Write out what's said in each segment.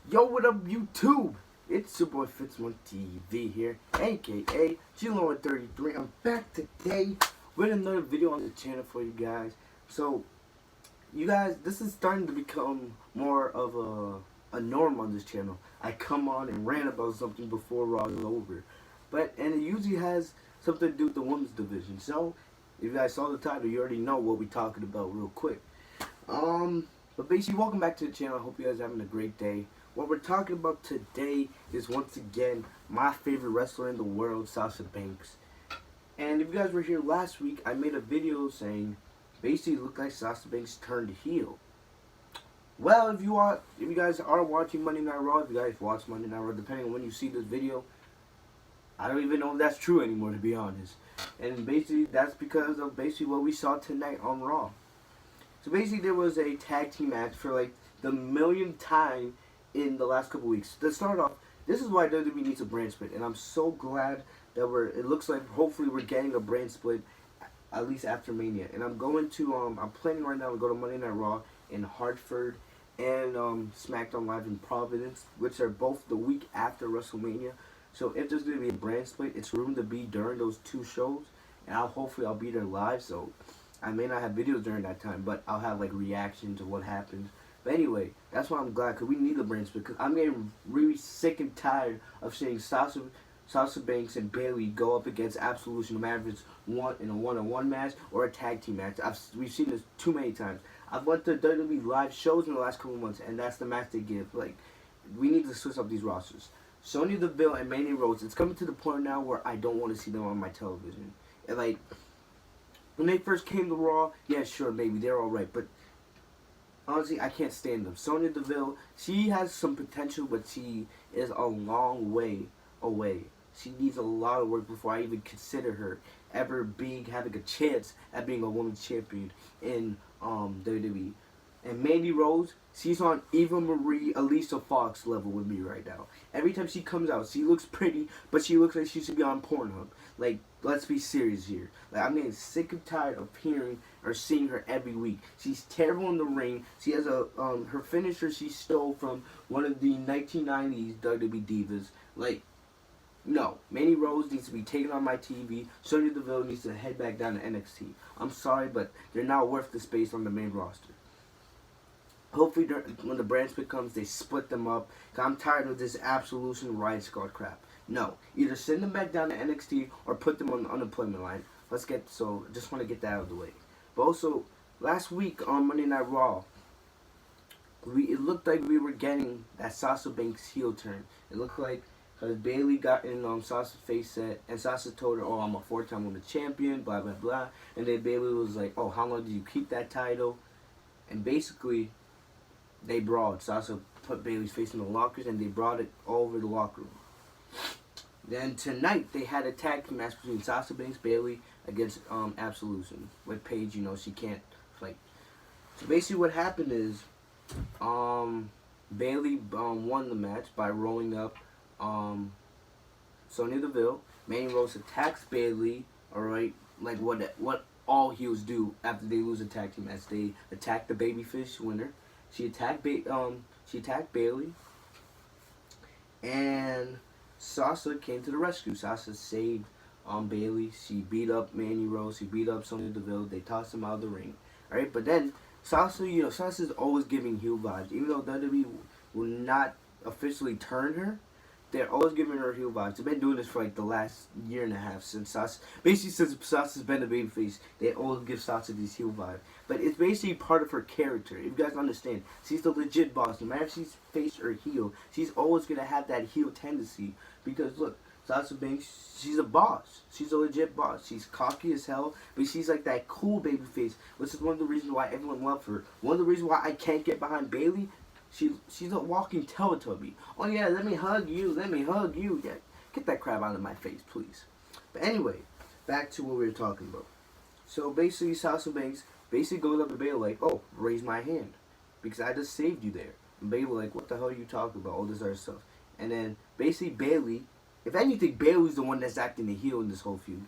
Yo, what up, YouTube? It's your boy Fitz1TV here, aka G-Lord33. I'm back today with another video on the channel for you guys. So, you guys, this is starting to become more of a norm on this channel. I come on and rant about something before Raw is over. And it usually has something to do with the women's division. So, if you guys saw the title, you already know what we're talking about real quick. But basically, welcome back to the channel. I hope you guys are having a great day. What we're talking about today is, once again, my favorite wrestler in the world, Sasha Banks. And if you guys were here last week, I made a video saying, basically, it looked like Sasha Banks turned heel. Well, if you guys are watching Monday Night Raw, if you guys watch Monday Night Raw, depending on when you see this video, I don't even know if that's true anymore, to be honest. And basically, that's because of basically what we saw tonight on Raw. So basically, there was a tag team match for like the millionth time in the last couple weeks. To start off, this is why WWE needs a brand split, and I'm so glad that it looks like hopefully we're getting a brand split at least after Mania. And I'm planning right now to go to Monday Night Raw in Hartford and SmackDown Live in Providence, which are both the week after WrestleMania. So if there's going to be a brand split, it's rumored to be during those two shows, and hopefully I'll be there live, so I may not have videos during that time, but I'll have like reactions of what happens. But anyway, that's why I'm glad, because we need a brand split, because I'm getting really sick and tired of seeing Sasha Banks and Bayley go up against Absolution, no matter if it's in a one-on-one match or a tag team match. We've seen this too many times. I've went to WWE live shows in the last couple months, and that's the match they give. Like, we need to switch up these rosters. Sonya Deville and Mandy Rose, it's coming to the point now where I don't want to see them on my television. And like, when they first came to Raw, yeah, sure, maybe they're alright, but honestly, I can't stand them. Sonya Deville, she has some potential, but she is a long way away. She needs a lot of work before I even consider her ever having a chance at being a women's champion in WWE. And Mandy Rose, she's on Eva Marie, Alicia Fox level with me right now. Every time she comes out, she looks pretty, but she looks like she should be on Pornhub. Like, let's be serious here. Like, I'm getting sick and tired of hearing or seeing her every week. She's terrible in the ring. She has her finisher she stole from one of the 1990s WWE divas. Like, no, Mandy Rose needs to be taken on my TV. Sonya Deville needs to head back down to NXT. I'm sorry, but they're not worth the space on the main roster. Hopefully, when the brand split comes, they split them up. Cause I'm tired of this Absolution Riot Squad crap. No, either send them back down to NXT or put them on the unemployment line. Just want to get that out of the way. But also, last week on Monday Night Raw, it looked like we were getting that Sasha Banks heel turn. It looked like, because Bayley got in Sasha's face set, and Sasha told her, oh, I'm a 4-time women's champion, blah, blah, blah. And then Bayley was like, oh, how long did you keep that title? And basically, they brawled. Sasha put Bayley's face in the lockers, and they brought it all over the locker room. Then tonight, they had a tag team match between Sasha Banks, Bayley against Absolution. With Paige, she can't fight. So basically what happened is, Bayley won the match by rolling up Sonya Deville. Mandy Rose attacks Bayley, alright, like what all heels do after they lose a tag team match. They attack the babyface winner. She attacked Bayley, and Sasha came to the rescue. Sasha saved Bayley. She beat up Mandy Rose. She beat up Sonya Deville. They tossed him out of the ring. All right, but then Sasha, Sasha's always giving heel vibes, even though WWE will not officially turn her. They're always giving her heel vibes. They've been doing this for like the last year and a half since Sasha's been a babyface. They always give Sasha these heel vibes. But it's basically part of her character. If you guys understand, she's the legit boss. No matter if she's face or heel, she's always gonna have that heel tendency. Because look, Sasha Banks, she's a boss. She's a legit boss. She's cocky as hell, but she's like that cool babyface, which is one of the reasons why everyone loves her. One of the reasons why I can't get behind Bayley. She's a walking Teletubby. Oh yeah, let me hug you. Let me hug you. Yeah, get that crap out of my face, please. But anyway, back to what we were talking about. So basically, Sasha Banks goes up to Bayley like, oh, raise my hand, because I just saved you there. And Bayley like, what the hell are you talking about? All this other stuff. And then basically Bayley, if anything, Bayley's the one that's acting the heel in this whole feud.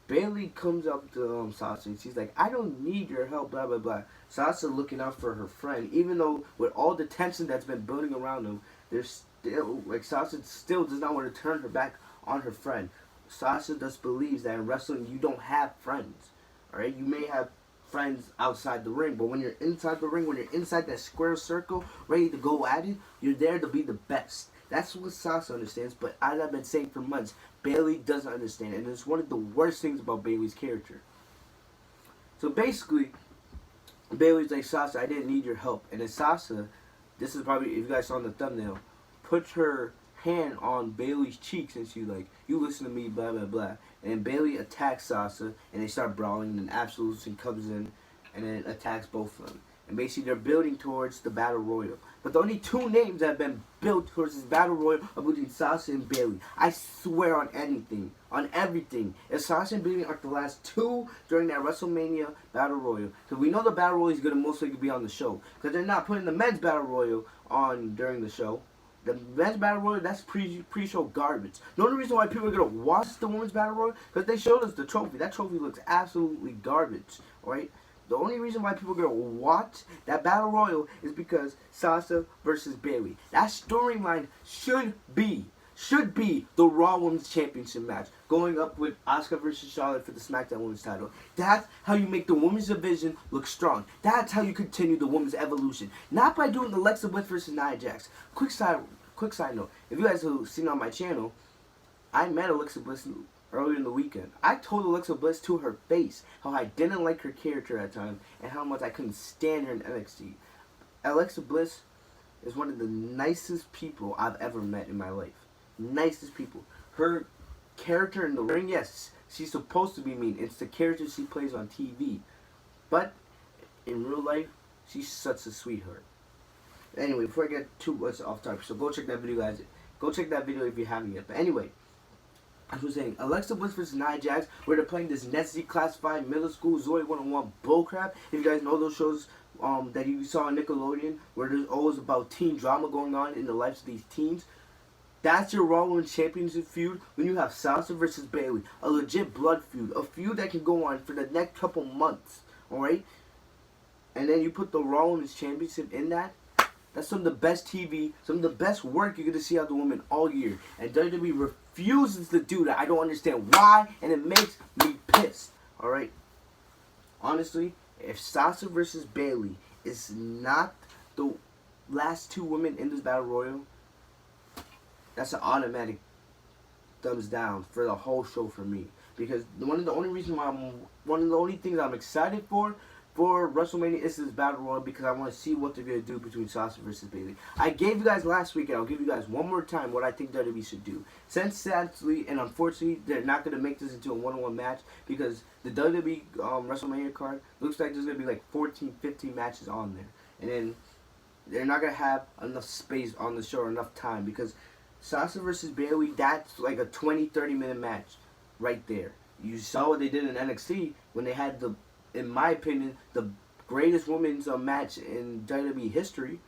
Bayley comes up to Sasha and she's like, I don't need your help, blah, blah, blah. Sasha looking out for her friend, even though with all the tension that's been building around them, there's still, like, Sasha still does not want to turn her back on her friend. Sasha just believes that in wrestling you don't have friends. Alright? You may have friends outside the ring, but when you're inside the ring, when you're inside that square circle, ready to go at it, you're there to be the best. That's what Sasha understands, but as I've been saying for months, Bayley doesn't understand, and it's one of the worst things about Bayley's character. So basically, Bayley's like, Sasha, I didn't need your help. And then Sasha, this is probably, if you guys saw in the thumbnail, puts her hand on Bayley's cheeks and she's like, you listen to me, blah, blah, blah. And then Bayley attacks Sasha and they start brawling, and then Absolution comes in and then attacks both of them. And basically they're building towards the Battle Royal. But the only two names that have been built towards this Battle Royal are between Sasha and Bayley. I swear on anything, on everything. If Sasha and Bayley are the last two during that WrestleMania Battle Royal, because we know the Battle Royal is going to most likely be on the show, because they're not putting the men's Battle Royal on during the show. The men's Battle Royal, that's pre-show garbage. The only reason why people are going to watch the women's Battle Royal, because they showed us the trophy. That trophy looks absolutely garbage, right? The only reason why people are going to watch that Battle Royal is because Sasha versus Bayley. That storyline should be the Raw Women's Championship match, going up with Asuka versus Charlotte for the SmackDown Women's title. That's how you make the women's division look strong. That's how you continue the women's evolution. Not by doing Alexa Bliss versus Nia Jax. Quick side note. If you guys have seen on my channel, I met Alexa Bliss earlier in the weekend. I told Alexa Bliss to her face how I didn't like her character at times and how much I couldn't stand her in NXT. Alexa Bliss is one of the nicest people I've ever met in my life. Nicest people. Her character in the ring, yes, she's supposed to be mean. It's the character she plays on TV. But in real life, she's such a sweetheart. Anyway, before I get too much off topic, so go check that video, guys. Go check that video if you haven't yet. But anyway, I was saying, Alexa Bliss versus Nia Jax, where they're playing this Nessie classified middle school Zoe 101 bullcrap. If you guys know those shows that you saw on Nickelodeon, where there's always about teen drama going on in the lives of these teens, that's your Raw Women's Championship feud when you have Sasha versus Bayley. A legit blood feud. A feud that can go on for the next couple months. Alright? And then you put the Raw Women's Championship in that. That's some of the best TV, some of the best work you're going to see out of the women all year. And WWE refuses to do that. I don't understand why, and it makes me pissed. Alright? Honestly, if Sasha versus Bayley is not the last two women in this Battle Royal, that's an automatic thumbs down for the whole show for me. Because one of the only things I'm excited for WrestleMania is this Battle Royal, because I want to see what they're going to do between Sasha versus Bayley. I gave you guys last week, and I'll give you guys one more time what I think WWE should do. Since sadly and unfortunately they're not going to make this into a one-on-one match, because the WWE WrestleMania card looks like there's going to be like 14, 15 matches on there. And then they're not going to have enough space on the show or enough time, because Sasha versus Bayley, that's like a 20, 30-minute match right there. You saw what they did in NXT when they had the, in my opinion, the greatest women's match in WWE history.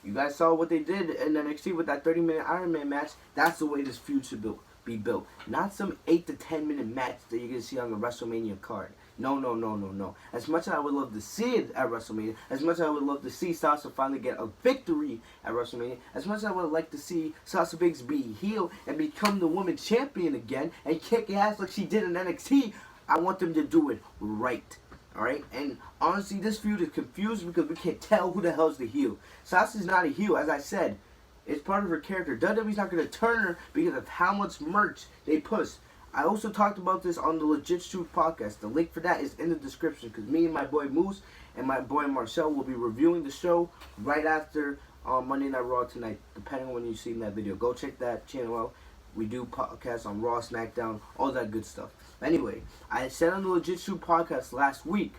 You guys saw what they did in NXT with that 30-minute Iron Man match. That's the way this feud should be built. Not some 8 to 10-minute match that you're going to see on the WrestleMania card. No, no, no, no, no. As much as I would love to see it at WrestleMania, as much as I would love to see Sasha finally get a victory at WrestleMania, as much as I would like to see Sasha Banks be heel and become the women's champion again and kick ass like she did in NXT, I want them to do it right. Alright? And honestly, this feud is confused because we can't tell who the hell's the heel. Sasha's not a heel, as I said. It's part of her character. WWE's not going to turn her because of how much merch they push. I also talked about this on the Legit Truth podcast. The link for that is in the description, because me and my boy Moose and my boy Marcel will be reviewing the show right after Monday Night Raw tonight, depending on when you've seen that video. Go check that channel out. We do podcasts on Raw, SmackDown, all that good stuff. Anyway, I said on the Legit Truth podcast last week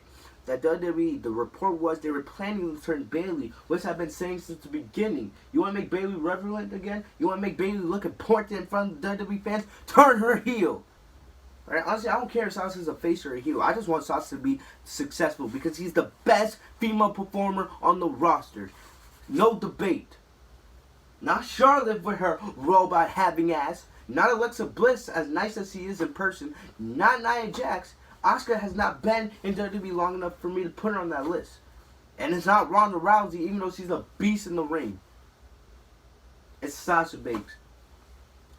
that WWE, the report was they were planning to turn Bayley, which I've been saying since the beginning. You want to make Bayley relevant again? You want to make Bayley look important in front of the WWE fans? Turn her heel. Right? Honestly, I don't care if Sasha's a face or a heel. I just want Sasha to be successful because he's the best female performer on the roster. No debate. Not Charlotte with her robot having ass. Not Alexa Bliss, as nice as she is in person. Not Nia Jax. Asuka has not been in WWE long enough for me to put her on that list. And it's not Ronda Rousey, even though she's a beast in the ring. It's Sasha Banks.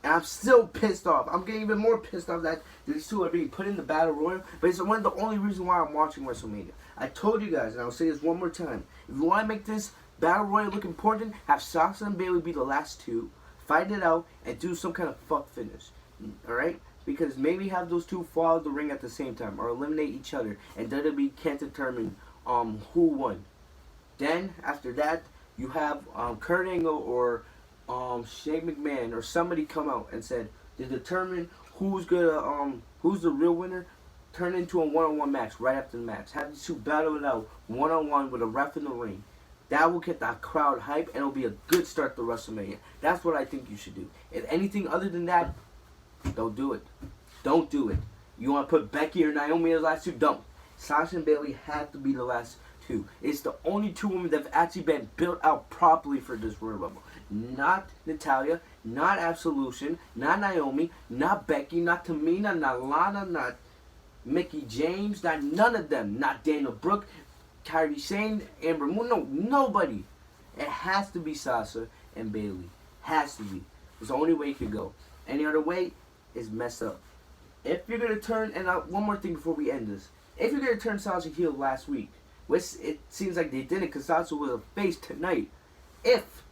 And I'm still pissed off. I'm getting even more pissed off that these two are being put in the Battle Royal. But it's one of the only reasons why I'm watching WrestleMania. I told you guys, and I'll say this one more time. If you want to make this Battle Royal look important, have Sasha and Bayley be the last two. Fight it out and do some kind of fuck finish. Alright? Because maybe have those two fall out of the ring at the same time. Or eliminate each other. And WWE can't determine who won. Then, after that, you have Kurt Angle or Shane McMahon or somebody come out and said to determine who's the real winner. Turn into a one-on-one match right after the match. Have these two battle it out one-on-one with a ref in the ring. That will get that crowd hype and it'll be a good start to WrestleMania. That's what I think you should do. If anything other than that, don't do it. Don't do it. You want to put Becky or Naomi as the last two? Don't. Sasha and Bayley have to be the last two. It's the only two women that have actually been built out properly for this Royal Rumble. Not Natalya, not Absolution, not Naomi, not Becky, not Tamina, not Lana, not Mickey James, not none of them. Not Daniel Brooke, Kairi Sane, Amber Moon. No, nobody. It has to be Sasha and Bayley. Has to be. It's the only way it could go. Any other way is messed up. If you're going to turn, and one more thing before we end this. If you're going to turn Sasha heel last week, which it seems like they didn't because Sasha was a face tonight. If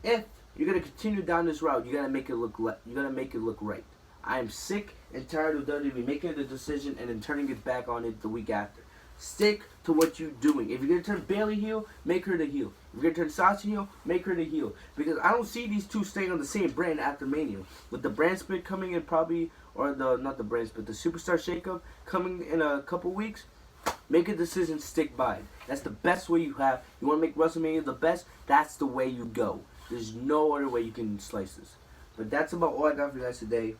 you're going to continue down this route, you got to make it look right. I am sick and tired of WWE making the decision and then turning it back on it the week after. Stick to what you're doing. If you're going to turn Bayley heel, make her the heel. If you're going to turn Sasha heel, make her the heel. Because I don't see these two staying on the same brand after Mania. With the brand split coming in probably, or not the brand split, the Superstar Shakeup coming in a couple weeks, make a decision, stick by it. That's the best way you have. You want to make WrestleMania the best? That's the way you go. There's no other way you can slice this. But that's about all I got for you guys today.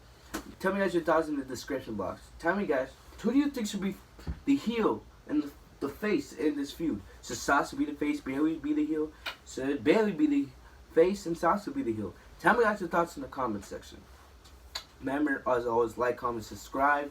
Tell me guys your thoughts in the description box. Tell me guys, who do you think should be the heel and the face in this feud? Should Sasha be the face, Bayley be the heel? Should Bayley be the face and Sasha be the heel? Tell me guys your thoughts in the comment section. Remember, as always, like, comment, subscribe.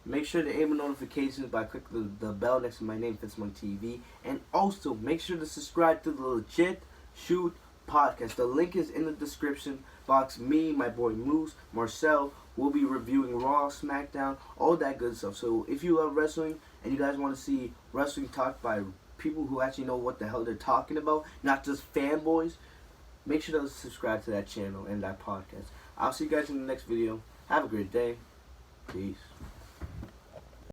Make sure to enable notifications by clicking the bell next to my name, FitzMon TV. And also, make sure to subscribe to the Legit Shoot podcast. The link is in the description box. Me, my boy Moose, Marcel will be reviewing Raw, SmackDown, all that good stuff. So if you love wrestling and you guys want to see wrestling talked by people who actually know what the hell they're talking about, not just fanboys, make sure to subscribe to that channel and that podcast. I'll see you guys in the next video. Have a great day. Peace.